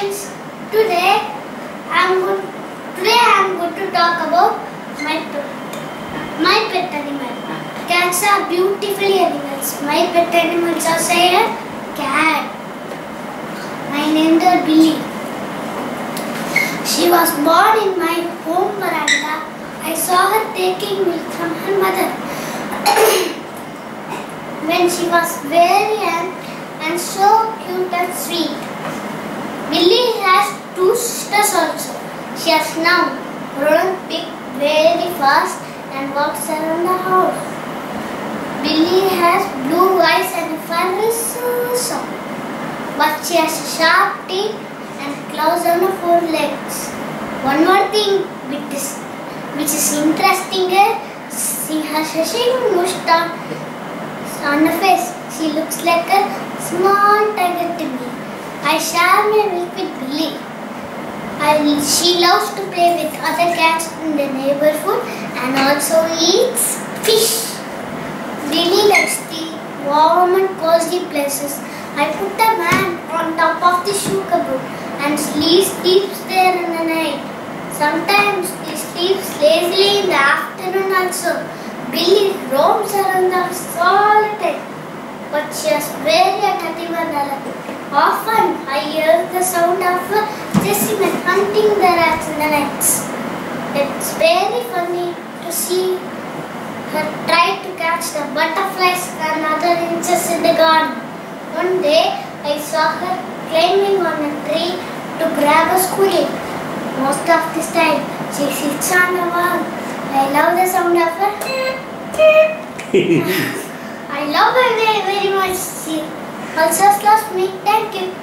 friends. Today I am going to talk about my pet animal. Cats are beautiful animals. My pet animals are say a cat. I named her Billy. She was born in my home veranda. I saw her taking milk from her mother when she was very young and so cute and sweet. Billy has two sisters also. She has now grown big very fast and walks around the house. Billy has blue eyes and fur is so soft. But she has sharp teeth and claws on her four legs. One more thing which is interesting is she has a shiny mustache on her face. She looks like a small tiger to me. I share my milk with Billy. She loves to play with other cats in the neighborhood and also eats fish. Billy likes the warm and cozy places. I put a man on top of the sugar bowl and he sleeps there in the night. Sometimes he sleeps lazily in the afternoon also. Billy roams around the house all the time, but she is very attentive and alert. Often I hear the sound of a specimen hunting the rats in the nights. It's very funny to see her try to catch the butterflies and other insects in the garden. One day I saw her climbing on a tree to grab a squirrel. Most of this time she sits on the wall. I love the sound of her. I love her very much. She also loves me. Thank you.